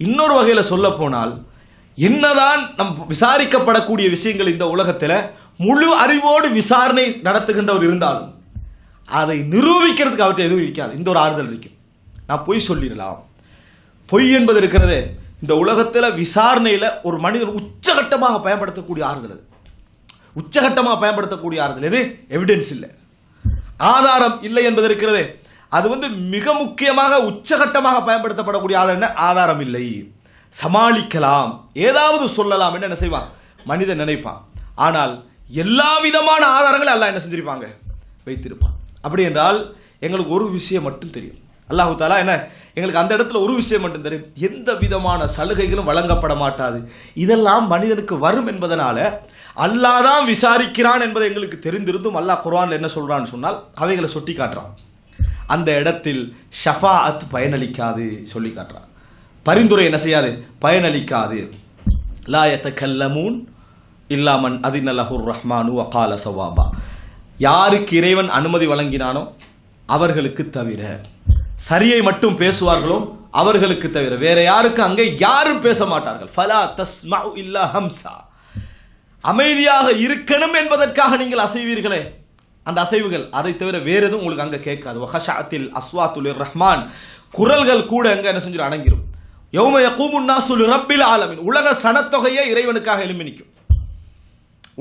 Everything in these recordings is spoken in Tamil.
இன்னொரு வகையில் சொல்ல போனால், என்னதான் நம் விசாரிக்கப்படக்கூடிய விஷயங்கள் இந்த உலகத்தில் முழு அறிவோடு விசாரணை நடத்துகின்றவர் இருந்தாலும் அதை நிரூபிக்கிறதுக்கு அவர்கிட்ட எதுவும் இருக்காது. இந்த ஒரு ஆறுதல் இருக்கும். நான் பொய் சொல்லிடலாம். பொய் என்பது இருக்கிறது இந்த உலகத்தில் விசாரணையில் ஒரு மனிதன் உச்சகட்டமாக பயன்படுத்தக்கூடிய ஆறுதல். அது உச்சகட்டமாக பயன்படுத்தக்கூடிய ஆறுதல் எது? எவிடன்ஸ் இல்லை, ஆதாரம் இல்லை என்பது இருக்கிறது. அது மிக முக்கியமாக உச்சகட்டமாக பயன்படுத்தப்படக்கூடிய ஆதாரம் என்ன? ஆதாரம் இல்லை, சமாளிக்கலாம், ஏதாவது சொல்லலாம் என்ன செய்வான் மனிதன் நினைப்பான். ஆனால் எல்லா விதமான ஆதாரங்களும் அல்லாஹ் என்ன செஞ்சிருப்பாங்க? வைத்திருப்பான். அப்படி என்றால் எங்களுக்கு ஒரு விஷயம் மட்டும் தெரியும். அல்லாஹு தாலா என்ன எங்களுக்கு அந்த இடத்துல ஒரு விஷயம் மட்டும் தெரியும், எந்த விதமான சலுகைகளும் வழங்கப்பட மாட்டாது. இதெல்லாம் மனிதனுக்கு வரும் என்பதனால அல்லாஹ் தான் விசாரிக்கிறான் என்பதை எங்களுக்கு தெரிந்திருந்தும் அல்லாஹ் குர்ஆன்ல என்ன சொல்றான்னு சொன்னால் அவைகளை சுட்டி காட்டுறான். அந்த இடத்தில் ஷஃபாஅத் பயனளிக்காது சொல்லி காட்டுறான். பரிந்துரை என்ன செய்யாது? பயனளிக்காது. லா யதகல்லமூன் இல்லா மன் அதின லஹுர் ரஹ்மானு வகால ஸவாபா. யாருக்கு இறைவன் அனுமதி வழங்கினானோ அவர்களுக்கு தவிர, சரியை மட்டும் பேசுவார்களோ அவர்களுக்கு தவிர வேற யாருக்கு அங்கே யாரும் பேச மாட்டார்கள். ஃபலா தஸ்மஉ இல்லா ஹம்ஸா. அமைதியாக இருக்கணும் என்பதற்காக நீங்கள் அசைவீர்களே, அந்த அசைவுகள், அதை தவிர வேற எதுவும் உங்களுக்கு அங்க கேட்காது. வஹஷஅத்தில் அஸ்வாத்து லிர்ரஹ்மான். குரல்கள் கூட அங்க என்ன செஞ்சிரும்? அடங்கிரும். யௌம யகூமுன் நாஸு லிரப்பில் ஆலமீன். உலக சனத்தொகையே இறைவனுக்காக எழும்பி நிற்கும்.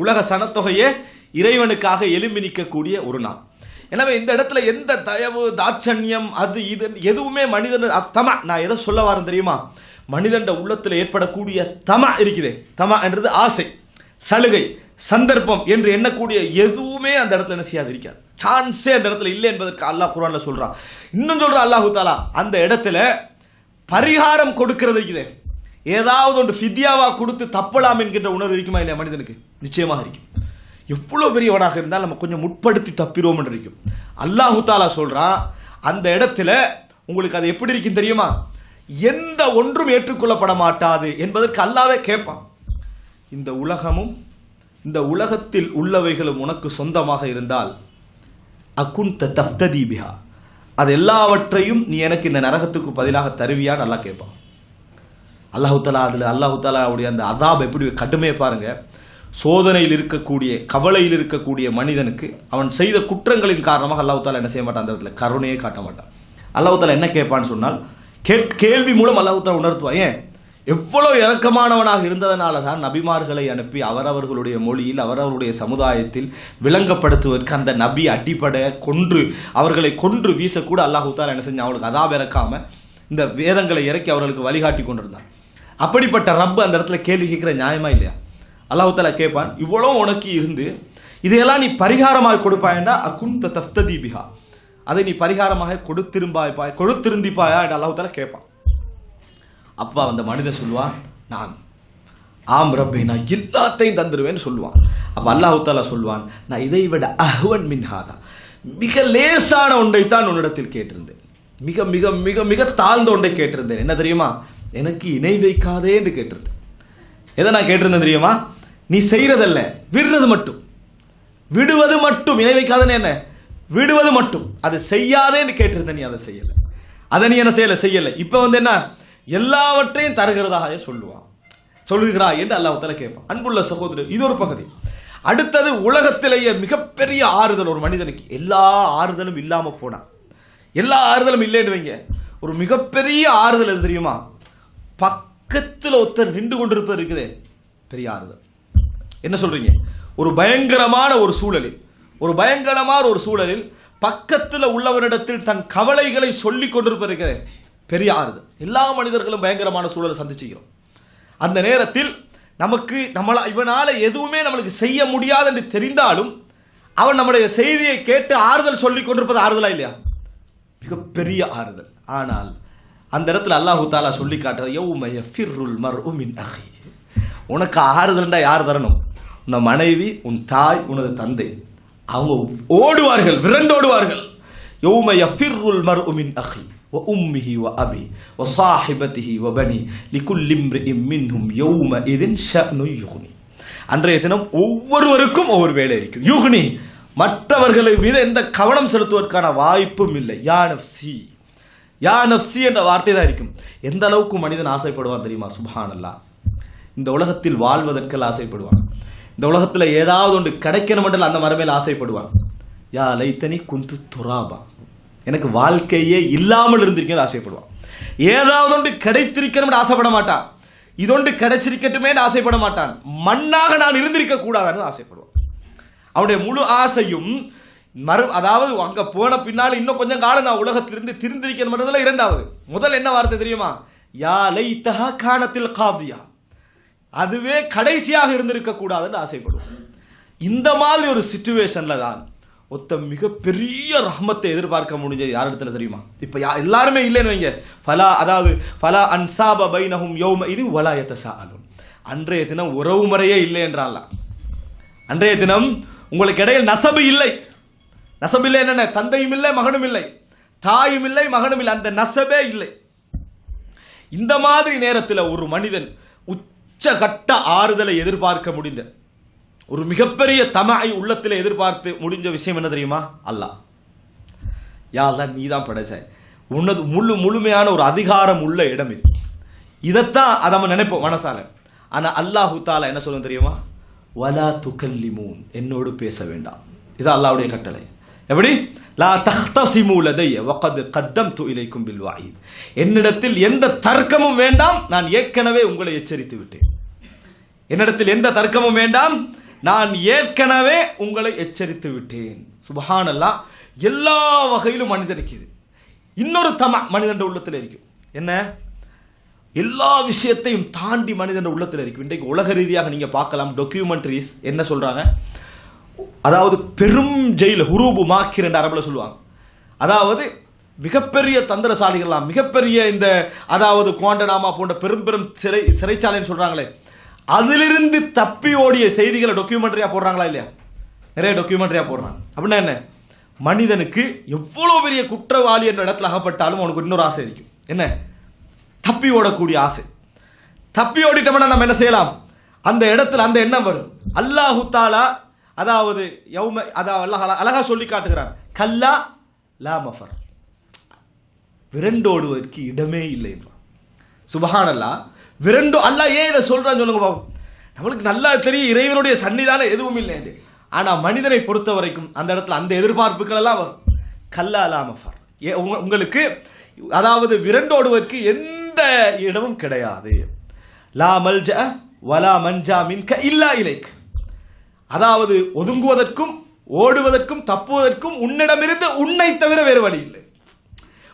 உலக சனத்தொகையே இறைவனுக்காக எழும்பி நிற்கக்கூடிய ஒரு நாள். எனவே இந்த இடத்துல எந்த தயவு தாட்சண்யம் அது இது எதுவுமே மனிதன் தமா. நான் எதை சொல்ல வரேன் தெரியுமா? மனிதன் உள்ளத்தில் ஏற்படக்கூடிய தமா இருக்குதே, தமா என்றது ஆசை, சலுகை, சந்தர்ப்பம் என்று எண்ணக்கூடிய எதுவுமே அந்த இடத்துல என்ன செய்யாது? இருக்காது. சான்ஸே அந்த இடத்துல இல்லை என்பதற்கு அல்லாஹ் குர்ஆன்ல சொல்றான். இன்னும் சொல்ற அல்லாஹு தாலா அந்த இடத்துல பரிகாரம் கொடுக்கிறது இருக்குதே, ஏதாவது ஒன்று ஃபித்யாவா கொடுத்து தப்பலாம் என்கின்ற உணர்வு இருக்குமா இல்லையா மனிதனுக்கு? நிச்சயமாக இருக்கும். எவ்வளோ பெரியவனாக இருந்தால் நம்ம கொஞ்சம் முற்படுத்தி தப்பிடுவோம் என்று இருக்கும். அல்லாஹு தாலா சொல்றான் அந்த இடத்துல உங்களுக்கு அது எப்படி இருக்கும் தெரியுமா? எந்த ஒன்றும் ஏற்றுக்கொள்ளப்பட மாட்டாது என்பதற்கு அல்லாஹ்வே கேட்பான். இந்த உலகமும் இந்த உலகத்தில் உள்ளவைகளும் உனக்கு சொந்தமாக இருந்தால் அகுன்த தஃப்ததி பிஹா, அது எல்லாவற்றையும் நீ எனக்கு இந்த நரகத்துக்கு பதிலாக தருவியான்னு அல்லாஹ் கேட்பான். அல்லாஹு தாலா அதில் அல்லாஹு தாலாவுடைய அந்த அதாப் எப்படி கடுமையை பாருங்க. சோதனையில் இருக்கக்கூடிய, கவலையில் இருக்கக்கூடிய மனிதனுக்கு அவன் செய்த குற்றங்களின் காரணமாக அல்லாஹு தாலா என்ன செய்ய மாட்டான்? அந்த இடத்துல கருணையே காட்ட மாட்டான். அல்லாஹு தாலா என்ன கேட்பான்னு சொன்னால் கேள்வி மூலம் அல்லாஹு தாலா உணர்த்துவான். ஏன்? எவ்வளவு இரக்கமானவனாக இருந்ததனால தான் நபிமார்களை அனுப்பி அவரவர்களுடைய மொழியில் அவரவருடைய சமுதாயத்தில் விளங்கப்படுத்துவதற்கு அந்த நபி அடிப்படை கொன்று அவர்களை கொன்று வீசக்கூட அல்லாஹு தாலா என்ன செஞ்சான்? அவங்களுக்கு அதாப் இறக்காம இந்த வேதங்களை இறக்கி அவர்களுக்கு வழிகாட்டி கொண்டிருந்தான். அப்படிப்பட்ட ரப்பு அந்த இடத்துல கேள்வி கேட்கிற நியாயமா இல்லையா? அல்லாஹு தாலா கேட்பான், இவ்வளோ உனக்கு இருந்து இதையெல்லாம் நீ பரிகாரமாக கொடுப்பாயண்டா அகுன்த தஃப்ததி பிஹா, அதை நீ பரிகாரமாக கொடுத்திருந்திப்பாயா என்று அல்லாஹு தாலா கேட்பான். அப்பா அந்த மனிதன் சொல்லுவான், நான் ஆம் ரப்பே, நான் எல்லாத்தையும் தந்துடுவேன்னு சொல்லுவான். அப்ப அல்லாஹு தாலா சொல்லுவான், நான் இதை விட அஹ்வன் மின் ஹாதா, மிக லேசான ஒன்றைத்தான் உன்னிடத்தில் கேட்டிருந்தேன், மிக மிக மிக மிக தாழ்ந்த ஒன்றை கேட்டிருந்தேன். என்ன தெரியுமா? எனக்கு இணை வைக்காதே என்று கேட்டிருந்தேன். எதை நான் கேட்டிருந்தேன் தெரியுமா? நீ செய்யறதல்ல, விடுறது மட்டும், விடுவது மட்டும். இணை வைக்காதன்னு என்ன? விடுவது மட்டும். அது செய்யாதே என்று கேட்டிருந்த, நீ அதை செய்யல, அதை நீ என்ன செய்யல. இப்ப என்ன? எல்லாவற்றையும் தருகிறதாக சொல்லுகிறாய் என்று அல்லாஹ் தஆலா கேட்பான். அன்புள்ள சகோதரர், இது ஒரு பகுதி. அடுத்தது, உலகத்திலேயே மிகப்பெரிய ஆறுதல் ஒரு மனிதனுக்கு, எல்லா ஆறுதலும் இல்லாம போனா, எல்லா ஆறுதலும் இல்லைன்னு வைங்க, ஒரு மிகப்பெரிய ஆறுதல் எது தெரியுமா? பக்கத்தில் ஒருத்தர் நின்று கொண்டிருப்பது இருக்குதே, பெரிய ஆறுதல். என்ன சொல்றீங்க? ஒரு பயங்கரமான ஒரு சூழலில் பக்கத்தில் உள்ளவரிடத்தில் தன் கவலைகளை சொல்லிக் கொண்டிருப்பது பெரிய ஆறுதல். எல்லா மனிதர்களும் பயங்கரமான சூழலை சந்திச்சுக்கிறோம். அந்த நேரத்தில் நமக்கு இவனால எதுவுமே நம்மளுக்கு செய்ய முடியாது என்று தெரிந்தாலும் அவன் நம்முடைய செய்தியை கேட்டு ஆறுதல் சொல்லிக் கொண்டிருப்பது ஆறுதலா இல்லையா? மிகப்பெரிய ஆறுதல். ஆனால் அந்த இடத்துல அல்லாஹு தாலா சொல்லி காட்டுறது, யௌம யஃபிர்ருல் மர்உ மின் அஹி. உனக்கு ஆறுதல்டா யார் தரணும்? உன் மனைவி, உன் தாய், உனது தந்தை. அவங்க ஓடுவார்கள், விரண்டோடுவார்கள். யௌம யஃபிர்ருல் மர்உ மின் அஹி வ உம்மிஹி வ அபி வ ஸாஹிபதிஹி வ பனி லிகுல்லி இம்ரிஇம் மின்ஹும் யௌம இதின் ஷஅனு யுக்னி. அன்றைய தினம் ஒவ்வொருவருக்கும் ஒவ்வொரு வேலை இருக்கும். யுக்னி, மற்றவர்களை மீது எந்த கவனம் செலுத்துவதற்கான வாய்ப்பும் இல்லை. யா நஃப்ஸி, யா நஃப்ஸி என்ற வார்த்தை தான் இருக்கும். எந்த அளவுக்கு மனிதன் ஆசைப்படுவான் தெரியுமா? சுப்ஹானல்லாஹ். இந்த உலகத்தில் வாழ்வதற்கெல்லாம் ஆசைப்படுவான். இந்த உலகத்தில் ஏதாவது ஒன்று கிடைக்கணும் மட்டும் அந்த மரமேல ஆசைப்படுவான். யா லைத்தனி குந்து துராபா, எனக்கு வாழ்க்கையே இல்லாமல் இருந்திருக்கேன் ஆசைப்படுவான். ஏதாவது ஒன்று கிடைத்திருக்கணும் ஆசைப்பட மாட்டான். இதொன்று கிடைச்சிருக்கட்டுமே ஆசைப்பட மாட்டான். மண்ணாக நான் இருந்திருக்க கூடாதுன்னு ஆசைப்படுவான். அவனுடைய முழு ஆசையும் அதாவது அங்க போன பின்னால் இன்னும் கொஞ்சம் காலம் நான் உலகத்திலிருந்து திருந்திருக்கிறதுல இரண்டாவது. முதல் என்ன வார்த்தை தெரியுமா? யா லைத்தஹா கானத்தில் காதியா, அதுவே கடைசியாக இருந்திருக்க கூடாதுன்னு ஆசைப்படுவோம். இந்த மாதிரி ஒரு சிச்சுவேஷன்ல தான் ஒத்த மிகப்பெரிய ரஹ்மத்தை எதிர்பார்க்க முடிஞ்சது யார் இடத்துல தெரியுமா? இப்ப எல்லாருமே இல்லைன்னு வைங்க, ஃபலா அதாவது ஃபலா அன்சாப பைனஹும் யௌம இது வலா யதசாஅலுன். அன்றைய தினம் உறவு முறையே இல்லை என்றால், அன்றைய தினம் உங்களுக்கு இடையில் நசபு இல்லை. நசபு இல்லை என்ன? தந்தையும் இல்லை மகனும் இல்லை, தாயும் இல்லை மகனும் இல்லை, அந்த நசபே இல்லை. இந்த மாதிரி நேரத்தில் ஒரு மனிதன் உச்சகட்ட ஆறுதலை எதிர்பார்க்க முடிந்த ஒரு மிகப்பெரிய தமாய் உள்ளத்தில் எதிர்பார்த்து முடிஞ்ச விஷயம் என்ன தெரியுமா? அல்லாஹ், யா அல்லாஹ் நீ தான் படைச்சாய், உன்னது முழுமையான ஒரு அதிகாரம் உள்ள இடம் இது. இதைத்தான் அதை நம்ம நினைப்போம் மனசால. ஆனா அல்லாஹு தாலா என்ன சொல்ல தெரியுமா? வலா துகல்லிமூன், என்னோடு பேச வேண்டாம். இது அல்லாஹ்வுடைய கட்டளை. எப்படி? லா தஹ்தஸிமு லதைய வகத் கத்தம்து இலைக்கும் பில் வஈத், என்னிடத்தில் எந்த தர்க்கமும் வேண்டாம், நான் ஏற்கனவே உங்களை எச்சரித்து விட்டேன். என்னிடத்தில் எந்த தர்க்கமும் வேண்டாம், நான் ஏற்கனவே உங்களை எச்சரித்து விட்டேன். சுப்ஹானல்லாஹ். எல்லா வகையிலும் மனிதனுக்கு இது இன்னொரு மனிதன் உள்ளத்தில் இருக்கும். என்ன? எல்லா விஷயத்தையும் தாண்டி மனிதன் உள்ளத்தில் இருக்கும். இன்றைக்கு உலக ரீதியாக நீங்க பார்க்கலாம், டாக்குமெண்ட்ரிஸ் என்ன சொல்றாங்க, அதாவது பெரும் ஜெயில் ஹுரூபு மாக்கிர் என்ற அரபுல சொல்லுவாங்க. அதாவது மிகப்பெரிய தந்திரசாலிகள்லாம், மிகப்பெரிய இந்த அதாவது குவாண்டனாமா போன்ற பெரும் பெரும் சிறைச்சாலைன்னு சொல்றாங்களே, அதிலிருந்து தப்பி ஓடிய செய்திகளை டாக்குமெண்ட்ரியா போடுறாங்களா இல்லையா? நிறைய டாக்குமெண்ட்ரியா போடுறாங்க. அப்படின்னா என்ன? மனிதனுக்கு எவ்வளவு பெரிய குற்றவாளி என்ற இடத்துல அகப்பட்டாலும் அவனுக்கு இன்னொரு ஆசை இருக்கும். என்ன? தப்பி ஓடக்கூடிய ஆசை. தப்பி ஓடிட்டோம்னா நம்ம என்ன செய்யலாம்? அந்த இடத்துல அந்த எண்ணம் வரும். அல்லாஹு தாலா அதாவது அழகா சொல்லி காட்டுகிறார், கல்லா லா மஃபர், விரண்டோடுவதற்கு இடமே இல்லை என்றார். சுப்ஹானல்லாஹ். விரண்டு அல்லாஹ் ஏன் இதை சொல்றான்னு சொல்லுங்க பாப்போம். நம்மளுக்கு நல்லா தெரியும் இறைவனுடைய சன்னிதானம் எதுவும் இல்லை என்று. ஆனா மனிதனை பொறுத்த வரைக்கும் அந்த இடத்துல அந்த எதிர்பார்ப்புகள் எல்லாம் வரும். கல்லா லா மஃபர், உங்களுக்கு அதாவது விரண்டோடுவதற்கு எந்த இடமும் கிடையாது. லா மல்ஜா வலா மன்ஜா மின்க இல்லா இலைக், அதாவது ஒதுங்குவதற்கும் ஓடுவதற்கும் தப்புவதற்கும் உன்னிடமிருந்து உன்னை தவிர வேறு வழி இல்லை.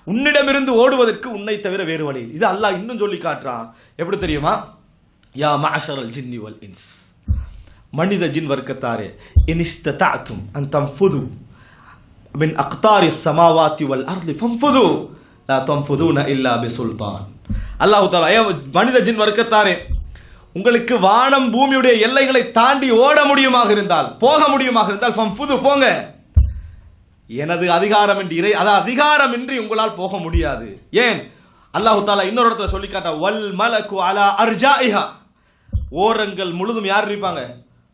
உன்னிடமிருந்து ஓடுவதற்கு உன்னை தவிர வேறு வழி இல்லை. இது அல்லாஹ் இன்னும் சொல்லி காட்டுறான். எப்படி தெரியுமா? யா மஅஷரல் ஜின்னி வல் இன்ஸ், மனித ஜின் வர்க்கத்தாரே, இனிஸ்ததஅதும் அன் தன்ஃபுது மின் அக்தாரிஸ் ஸமாவாத்தி வல் அர்தி ஃபன்ஃபுது லா தன்ஃபுதுன இல்லா பிசுல்தான். அல்லாஹ் தஆலா மனித ஜின் வர்க்கத்தாரே, உங்களுக்கு வானம் பூமியுடைய எல்லைகளை தாண்டி ஓட முடியுமாக இருந்தால், போக முடியுமாக இருந்தால் ஃபன்ஃபுது, போங்க. எனது அதிகாரம் என்று அதாவது அதிகாரம் இன்றி உங்களால் போக முடியாது. ஏன்? அல்லாஹ் தஆலா இன்னொரு இடத்துல சொல்லி காட்ட, வல் மலக்கு அலா அர்ஜாஇஹா, ஓரங்கள் முழுதும் யார் இருப்பாங்க?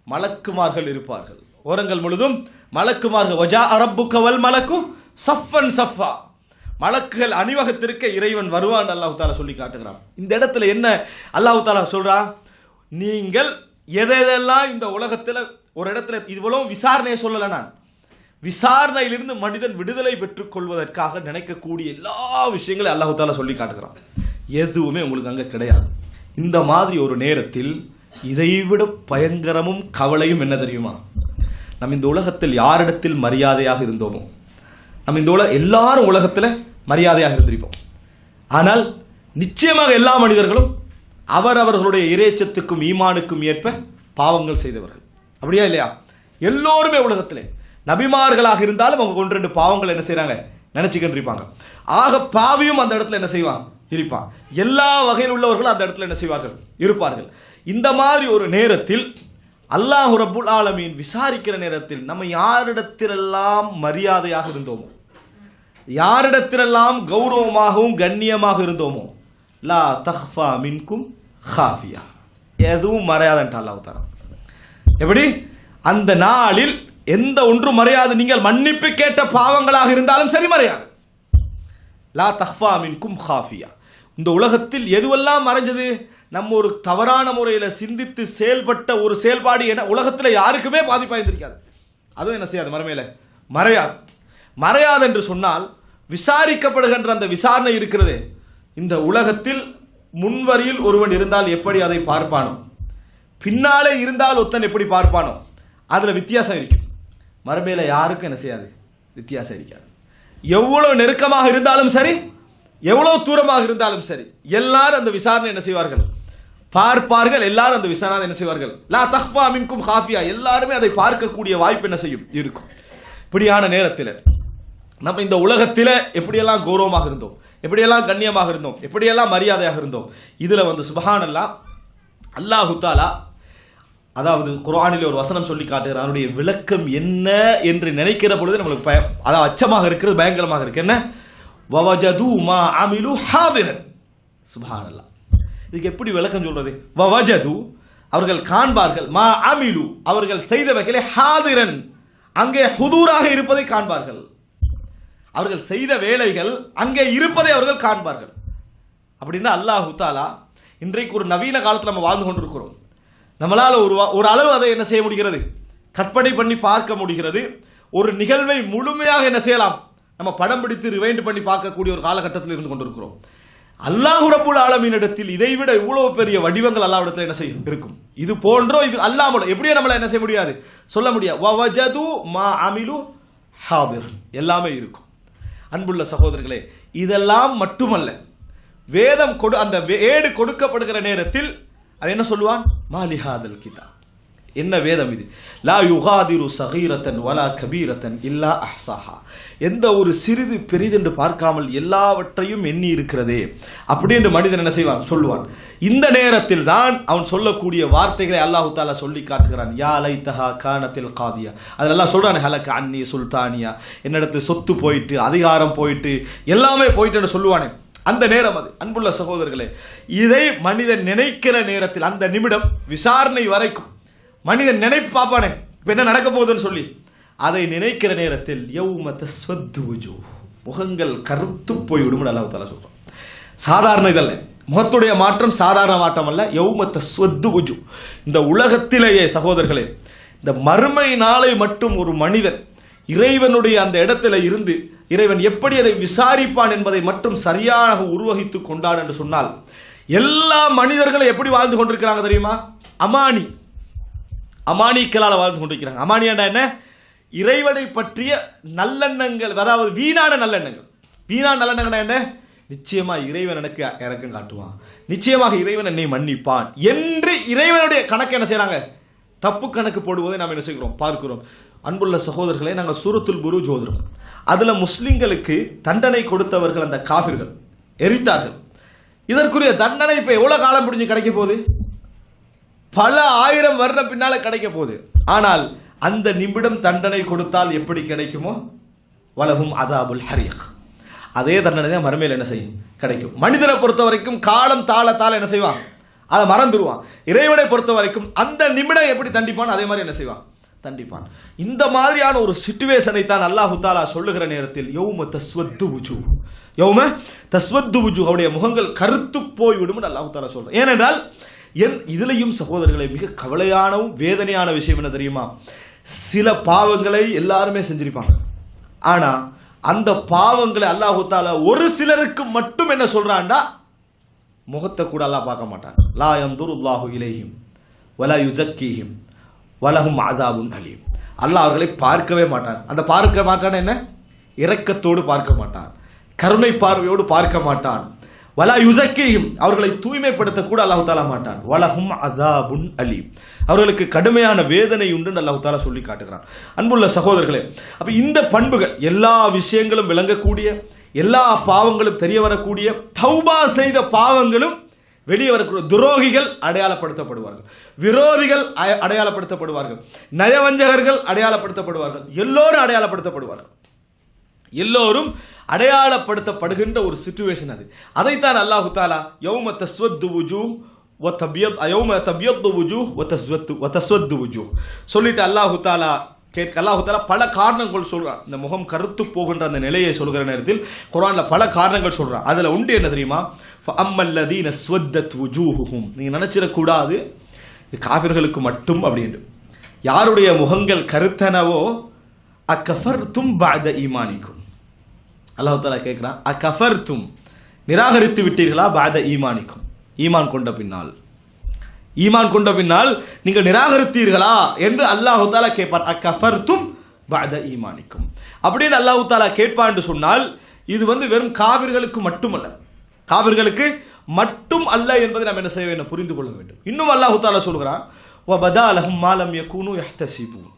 மலக்குமார்கள் இருப்பார்கள். ஓரங்கள் முழுதும் மலக்குமார்கள். வஜா ரப்புக வல் மலக்கு சஃபன் சஃபா, மலக்குகள் அணிவகத்திற்க இறைவன் வருவான் அல்லாஹ் தஆலா சொல்லி காட்டுகிறான். இந்த இடத்துல என்ன அல்லாஹ் தஆலா சொல்றா? நீங்கள் எதெல்லாம் இந்த உலகத்தில் ஒரு இடத்துல இவ்வளவு விசாரணையை சொல்லல, நான் விசாரணையிலிருந்து மனிதன் விடுதலை பெற்றுக் கொள்வதற்காக நினைக்கக்கூடிய எல்லா விஷயங்களும் அல்லாஹ் தஆலா சொல்லி காட்டுகிறான். எதுவுமே உங்களுக்கு அங்க கிடையாது. இந்த மாதிரி ஒரு நேரத்தில் இதைவிட பயங்கரமும் கவலையும் என்ன தெரியுமா? நம்ம இந்த உலகத்தில் யாரிடத்தில் மரியாதையாக இருந்தோமோ, நம்ம இந்த எல்லாரும் உலகத்தில் மரியாதையாக இருந்திருப்போம். ஆனால் நிச்சயமாக எல்லா மனிதர்களும் அவர்களுடைய இறைச்சத்துக்கும் ஈமானுக்கும் ஏற்ப பாவங்கள் செய்தவர்கள். அப்படியா இல்லையா? எல்லோருமே உலகத்திலே நபிமார்களாக இருந்தாலும் அவங்க ஒன்று ரெண்டு பாவங்கள் என்ன செய்யறாங்க? நினைச்சுக்கிட்டு இருப்பாங்க. ஆக பாவியும் அந்த இடத்துல என்ன செய்வான்? இருப்பான். எல்லா வகையில் உள்ளவர்களும் அந்த இடத்துல என்ன செய்வார்கள்? இருப்பார்கள். இந்த மாதிரி ஒரு நேரத்தில் அல்லாஹ் ரப்புல் ஆலமீன் விசாரிக்கிற நேரத்தில் நம்ம யாரிடத்திலெல்லாம் மரியாதையாக இருந்தோமோ, யாரிடத்திலெல்லாம் கௌரவமாகவும் கண்ணியமாக இருந்தோமோ, லா தஹ்ஃபா மின்கும் ஹாஃபியா, எதுவும் மறையாதன்ட்டு அல்லாஹ் தஆலா. எப்படி? அந்த நாளில் எந்த ஒன்றும் மறையாது. நீங்கள் மன்னிப்பு கேட்ட பாவங்களாக இருந்தாலும் சரி மறையாது. லா தஹ்ஃபா மின்கும் ஹாஃபியா. இந்த உலகத்தில் எதுவெல்லாம் மறைஞ்சது? நம்ம ஒரு தவறான முறையில் சிந்தித்து செயல்பட்ட ஒரு செயல்பாடு என உலகத்தில் யாருக்குமே பாதிப்பாயிருந்திருக்காது. அதுவும் என்ன செய்யாது? மறுமையில மறையாது. மறையாது என்று சொன்னால் விசாரிக்கப்படுகின்ற அந்த விசாரணை இருக்கிறது. இந்த உலகத்தில் முன்வரியில் ஒருவன் இருந்தால் எப்படி அதை பார்ப்பானோ, பின்னாலே இருந்தால் ஒருத்தன் எப்படி பார்ப்பானோ, அதில் வித்தியாசம் இருக்கும். மறுமையில யாருக்கும் என்ன செய்யாது? வித்தியாசம் இருக்காது. எவ்வளவு நெருக்கமாக இருந்தாலும் சரி, எவ்வளவு தூரமாக இருந்தாலும் சரி, எல்லாரும் அந்த விசாரணை என்ன செய்வார்கள்? பார்ப்பார்கள். எல்லாரும் அந்த விசாரணை என்ன செய்வார்கள்? லா தஹ்ஃபா மின்கும் ஹாஃபியா. எல்லாருமே அதை பார்க்கக்கூடிய வாய்ப்பு என்ன செய்யும்? இருக்கும். இப்படியான நேரத்தில் நம்ம இந்த உலகத்தில் எப்படியெல்லாம் கௌரவமாக இருந்தோம், எப்படியெல்லாம் கண்ணியமாக இருந்தோம், எப்படியெல்லாம் மரியாதையாக இருந்தோம். இதில் சுப்ஹானல்லாஹ் அல்லாஹு தஆலா அதாவது குர்ஆனில் ஒரு வசனம் சொல்லி காட்டுகிறார். அதனுடைய விளக்கம் என்ன என்று நினைக்கிற பொழுது நம்மளுக்கு அதாவது அச்சமாக இருக்கிறது, பயங்கரமாக இருக்கு. என்ன? வவஜது மா அமிலு ஹாதிரன். சுப்ஹானல்லாஹ். இதுக்கு எப்படி விளக்கம் சொல்றது? வவஜது அவர்கள் காண்பார்கள், மா அமிலு அவர்கள் செய்தவைகளை, ஹாதிரன் அங்கே ஹுதூராக இருப்பதை காண்பார்கள். அவர்கள் செய்த வேலைகள் அங்கே இருப்பதை அவர்கள் காண்பார்கள். அப்படின்னா அல்லாஹு தஆலா இன்றைக்கு ஒரு நவீன காலத்தில் நம்ம வாழ்ந்து கொண்டிருக்கிறோம். நம்மளால் ஒரு அளவு அதை என்ன செய்ய முடிகிறது? கற்பனை பண்ணி பார்க்க முடிகிறது. ஒரு நிகழ்வை முழுமையாக என்ன செய்யலாம்? நம்ம படம் பிடித்து ரிவைண்ட் பண்ணி பார்க்கக்கூடிய ஒரு காலகட்டத்தில் இருந்து கொண்டிருக்கிறோம். அல்லாஹ் ரப்புல் ஆலமீன் இடத்தில் இதைவிட இவ்வளவு பெரிய வடிவங்கள் அல்லாஹ் இடத்தில் என்ன செய்யும்? இருக்கும். இது போன்றோ இது அல்லாமல் எப்படியே நம்மள என்ன செய்ய முடியாது? சொல்ல முடியாது. வவஜது மா அமிலு ஹாதிர். எல்லாமே இருக்கும். அன்புள்ள சகோதரர்களே, இதெல்லாம் மட்டுமல்ல, வேதம் அந்த ஏடு கொடுக்கப்படுகிற நேரத்தில் அது என்ன சொல்லுவான்? மாலிஹாதல் கிதாப். என்ன வேதம் இது? லா யுகாதிரு சகீரத்தன் வலா கபீரத்தன் இல்லா அஹ்சாஹா. எந்த ஒரு சிறிது பெரிதென்று பார்க்காமல் எல்லாவற்றையும் எண்ணி இருக்கிறதே அப்படின்னு மனிதன் என்ன செய்வான்? சொல்லுவான். இந்த நேரத்தில் தான் அவன் சொல்லக்கூடிய வார்த்தைகளை அல்லாஹு தஆலா சொல்லி காட்டுகிறான். யா லைத்தஹா கானத்தில் காதியா. அதெல்லாம் சொல்றான். ஹலக அன்னி சுல்தானியா. என்னிடத்தில் சொத்து போயிட்டு, அதிகாரம் போயிட்டு, எல்லாமே போயிட்டு சொல்லுவானே அந்த நேரம் அது. அன்புள்ள சகோதரர்களே, இதை மனிதன் நினைக்கிற நேரத்தில், அந்த நிமிடம் விசாரணை வரைக்கும் மனிதன் நினைப்பு பார்ப்பானே இப்ப என்ன நடக்க போகுதுன்னு சொல்லி, அதை நினைக்கிற நேரத்தில் யௌம தஸ்வத்து வுஜூஹ், முகங்கள் கருத்து போய்விடும் அல்லாஹ் தஆலா சொல்றான். சாதாரண இதல்ல, முகத்துடைய மாற்றம் சாதாரண மாற்றம் அல்ல. யௌம தஸ்வத்து வுஜூஹ். இந்த உலகத்திலேயே சகோதரர்களே, இந்த மறுமை நாளை மட்டும் ஒரு மனிதன் இறைவனுடைய அந்த இடத்துல இருந்து இறைவன் எப்படி அதை விசாரிப்பான் என்பதை மட்டும் சரியாக உருவகித்து கொண்டான் என்று சொன்னால், எல்லா மனிதர்களும் எப்படி வாழ்ந்து கொண்டிருக்கிறாங்க தெரியுமா? அமானிக்களால் வாழ்ந்து கொண்டிருக்கிறாங்க. அமானியாண்டா என்ன? இறைவனை பற்றிய நல்லெண்ணங்கள், அதாவது வீணான நல்லெண்ணங்கள். வீணான நல்லெண்ணங்கள் என்ன? நிச்சயமா இறைவன் எனக்கு இறக்கம் காட்டுவான், நிச்சயமாக இறைவன் என்னை மன்னிப்பான் என்று இறைவனுடைய கணக்கு என்ன செய்யறாங்க? தப்பு கணக்கு போடுவதை நாம் என்ன செய்கிறோம்? பார்க்கிறோம். அன்புள்ள சகோதரர்களே, நாங்கள் சூரத்துல் புரூஜ் ஓதுறோம். அதுல முஸ்லிம்களுக்கு தண்டனை கொடுத்தவர்கள் அந்த காஃபிர்கள் எரித்தார்கள். இதற்குரிய தண்டனை இப்ப எவ்வளவு காலம் முடிஞ்சு கிடைக்க போகுது? பல ஆயிரம் வருடம் பின்னால கிடைக்க போகுது. ஆனால் அந்த நிமிடம் தண்டனை கொடுத்தால் எப்படி கிடைக்குமோ, வலஹும் அதாபுல் ஹரீக், அதே தண்டனை தான் மறுமையில் என்ன செய்யும்? கிடைக்கும். மனிதனை பொறுத்த வரைக்கும் காலம் தாள என்ன செய்வான்? அதை மறந்துடுவான். இறைவனை பொறுத்த வரைக்கும் அந்த நிமிடம் எப்படி தண்டிப்பான், அதே மாதிரி என்ன செய்வான்? தண்டிப்பான். இந்த மாதிரியான ஒரு சிச்சுவேஷனை தான் அல்லாஹு தஆலா சொல்லுகிற நேரத்தில் யௌம தஸ்வத்து வுஜூஹ், யௌம தஸ்வத்து வுஜூஹ், அவருடைய முகங்கள் கருத்து போய்விடும் அல்லாஹு தஆலா சொல்றான். ஏனென்றால் இதுலையும் சகோதரர்களை மிக கவலையானவும் வேதனையான விஷயம் என்ன தெரியுமா? சில பாவங்களை எல்லாருமே செஞ்சிருப்பாங்க. ஆனா அந்த பாவங்களை அல்லாஹு தஆலா ஒரு சிலருக்கு மட்டும் என்ன சொல்றான்டா, முகத்தை கூட அல்லாஹ் பார்க்க மாட்டான். லா யன்துருல்லாஹு இலைஹிம் வலா யுஸக்கீஹிம் வலஹும் அஸாபுன் அலீம். அல்லாஹ் அவர்களை பார்க்கவே மாட்டான். அந்த பார்க்க மாட்டான் என்ன? இரக்கத்தோடு பார்க்க மாட்டான், கருணை பார்வையோடு பார்க்க மாட்டான். வலா யுஸக்கீஹிம், அவர்களை தூய்மைப்படுத்த கூட அல்லாஹ் தஆலா மாட்டான். வலஹும் அஸாபுன் அலீம், அவர்களுக்கு கடுமையான வேதனை உண்டு அல்லாஹ் தஆலா சொல்லி காட்டுகிறான். அன்புள்ள சகோதரர்களே, அப்ப இந்த பண்புகள், எல்லா விஷயங்களும் விளங்கக்கூடிய, எல்லா பாவங்களும் தெரிய வரக்கூடிய, தௌபா செய்த பாவங்களும் வெளியே வரக்கூடிய துரோகிகள் அடையாளப்படுத்தப்படுவார்கள், விரோதிகள் அடையாளப்படுத்தப்படுவார்கள், நயவஞ்சகர்கள் அடையாளப்படுத்தப்படுவார்கள், எல்லோரும் அடையாளப்படுத்தப்படுவார்கள். எல்லோரும் அடையாளப்படுத்தப்படுகின்ற ஒரு சிச்சுவேஷன் அது. அதைத்தான் அல்லாஹு தஆலா யௌம தஸ்வத்து வுஜூஹ் வ தபியத் யௌம தபியத்து வுஜூஹ் வ தஸ்வத்து வுஜூஹ் சொல்லிட்டு அல்லாஹு தஆலா அல்லாஹ் தஆலா பல காரணங்கள் சொல்றான். இந்த முகம் கருத்து போகின்ற அந்த நிலையை சொல்கிற நேரத்தில் குர்ஆன்ல பல காரணங்கள் சொல்றான். அதுல உண்டு என்ன தெரியுமா? ஃபஅம்மல்லதீன ஸ்வத்தத் வுஜூஹுஹும். நீங்க நினைச்சிட கூடாது இது காஃபிர்களுக்கு மட்டும் அப்படின்னு. யாருடைய முகங்கள் கருத்தனவோ அகஃபர்தும் பஅத ஈமானிக்கும். அல்லாஹ் தஆலா கேட்கிறான், அகஃபர்தும் நிராகரித்து விட்டீர்களா பஅத ஈமானிக்கும், ஈமான் கொண்ட பின்னால், ஈமான் கொண்ட பின்னால் நீங்கள் நிராகரித்தீர்களா என்று அல்லாஹ் தஆலா கேட்பான். அகஃபர்தும் பஅத ஈமானிக்கும் அப்படின்னு அல்லாஹ் தஆலா கேட்பான் என்று சொன்னால் இது வெறும் காவிர்களுக்கு மட்டுமல்ல, காவிர்களுக்கு மட்டும் அல்ல என்பதை நாம் என்ன செய்ய வேண்டும், புரிந்து கொள்ள வேண்டும். இன்னும் அல்லாஹ் தஆலா சொல்கிறான், வபதா லஹும் மா லம் யகூனு யஹ்தஸிபூன்.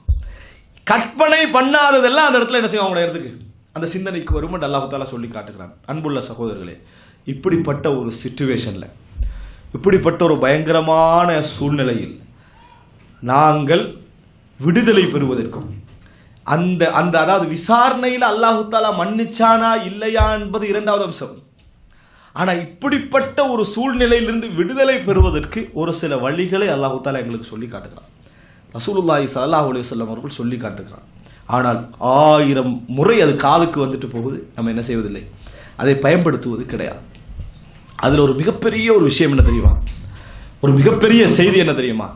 கற்பனை பண்ணாததெல்லாம் அந்த இடத்துல என்ன செய்யும், அவங்களோட இடத்துக்கு அந்த சிந்தனைக்கு வரும் என்று அல்லாஹ் தஆலா சொல்லி காட்டுகிறான். அன்புள்ள சகோதரர்களே, இப்படிப்பட்ட ஒரு சிச்சுவேஷன்ல, இப்படிப்பட்ட ஒரு பயங்கரமான சூழ்நிலையில் நாங்கள் விடுதலை பெறுவதற்கும் அந்த அந்த அதாவது விசாரணையில் அல்லாஹ் தஆலா மன்னிச்சானா இல்லையா என்பது இரண்டாவது அம்சம். ஆனா இப்படிப்பட்ட ஒரு சூழ்நிலையிலிருந்து விடுதலை பெறுவதற்கு ஒரு சில வழிகளை அல்லாஹ் தஆலா எங்களுக்கு சொல்லி காட்டுகிறான். ரசூலுல்லாஹி ஸல்லல்லாஹு அலைஹி வஸல்லம் அவர்கள் சொல்லி காட்டுகிறான். ஆனால் 1000 முறை அது காதுக்கு வந்துட்டு போகுது, நம்ம என்ன செய்வதில்லை, அதை பயன்படுத்துவது கிடையாது. அதில் ஒரு மிகப்பெரிய ஒரு விஷயம் என்ன தெரியுமா, ஒரு மிகப்பெரிய செய்தி என்ன தெரியுமா,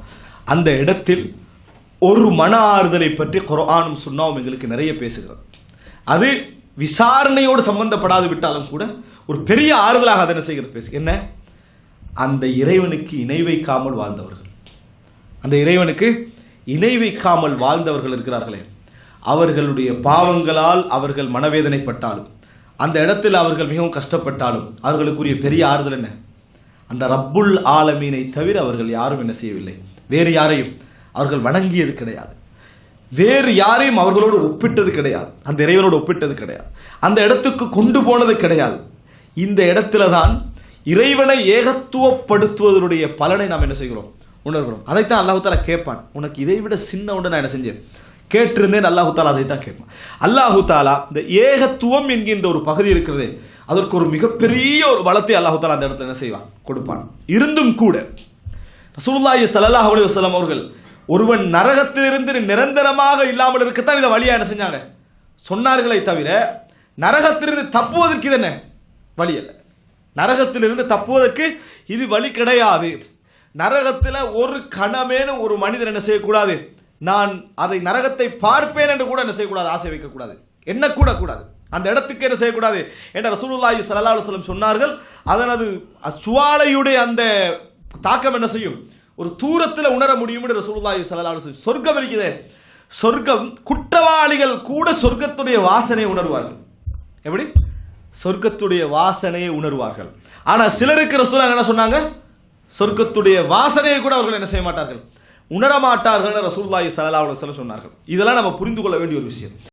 அந்த இடத்தில் ஒரு மன ஆறுதலை பற்றி குர்ஆனும் சுன்னாவும் எங்களுக்கு நிறைய பேசுகிறது. அது விசாரணையோடு சம்பந்தப்படாது விட்டாலும் கூட ஒரு பெரிய ஆறுதலாக அதை என்ன செய்கிறது, பேசு என்ன, அந்த இறைவனுக்கு இணை வைக்காமல் வாழ்ந்தவர்கள், அந்த இறைவனுக்கு இணை வைக்காமல் வாழ்ந்தவர்கள் இருக்கிறார்களே, அவர்களுடைய பாவங்களால் அவர்கள் மனவேதனைப்பட்டாலும், அந்த இடத்தில் அவர்கள் மிகவும் கஷ்டப்பட்டாலும் அவர்களுக்குரிய பெரிய ஆறுதல் என்ன, அந்த ரப்புல் ஆலமீனை தவிர அவர்கள் யாரும் என்ன செய்யவில்லை, வேறு யாரையும் அவர்கள் வணங்கியது கிடையாது, வேறு யாரையும் அவர்களோடு ஒப்பிட்டது கிடையாது, அந்த இறைவனோடு ஒப்பிட்டது கிடையாது, அந்த இடத்துக்கு கொண்டு போனது கிடையாது. இந்த இடத்துல தான் இறைவனை ஏகத்துவப்படுத்துவதனுடைய பலனை நாம் என்ன செய்கிறோம், உணர்கிறோம். அதைத்தான் அல்லாஹ் தஆலா கேட்பான், உனக்கு இதை விட சின்ன ஒன்று நான் என்ன செஞ்சேன், கேட்டிருந்தேன். அல்லாஹ் தஆலா அதை தான் கேட்பான். அல்லாஹ் தஆலா இந்த ஏகத்துவம் என்கின்ற ஒரு பகுதி இருக்கிறது, அதற்கு ஒரு மிகப்பெரிய ஒரு பலத்தை அல்லாஹ் தஆலா அந்த இடத்துல என்ன செய்வான், கொடுப்பான். இருந்தும் கூட ரசூலுல்லாஹி ஸல்லல்லாஹு அலைஹி வஸல்லம் அவர்கள் ஒருவன் நரகத்திலிருந்து நிரந்தரமாக இல்லாமல் இருக்கத்தான் இதை வழியா என்ன செஞ்சாங்க, சொன்னார்களே தவிர நரகத்திலிருந்து தப்புவதற்கு இது என்ன வழி அல்ல. நரகத்திலிருந்து தப்புவதற்கு இது வழி கிடையாது. நரகத்தில் ஒரு கணமேனும் ஒரு மனிதன் என்ன செய்யக்கூடாது, நான் அதை நரகத்தை பார்ப்பேன் என்று கூட என்ன செய்யக்கூடாது, ஆசை வைக்கக்கூடாது, என்ன கூட கூடாது, அந்த இடத்துக்கு என்ன செய்யக்கூடாது என்ற ரசூலுல்லாஹி ஸல்லல்லாஹு அலைஹி வஸல்லம் சொன்னார்கள். அதனது சுவாலையுடைய அந்த தாக்கம் என்ன செய்யும், ஒரு தூரத்தில் உணர முடியும் என்று ரசூலுல்லாஹி ஸல்லல்லாஹு அலைஹி வஸல்லம். சொர்க்கம் இருக்கிறதே, சொர்க்கம் குற்றவாளிகள் கூட சொர்க்கத்துடைய வாசனையை உணர்வார்கள். எப்படி, சொர்க்கத்துடைய வாசனையை உணர்வார்கள். ஆனா சிலருக்கு ரசூலுல்லாஹ் என்ன சொன்னாங்க, சொர்க்கத்துடைய வாசனையை கூட அவர்கள் என்ன செய்ய மாட்டார்கள், உணரமாட்டார்கள் ரசூலுல்லாஹி ஸல்லல்லாஹு அலைஹி வஸல்லம் சொன்னார்கள். இதெல்லாம் நம்ம புரிந்து கொள்ள வேண்டிய ஒரு விஷயம்.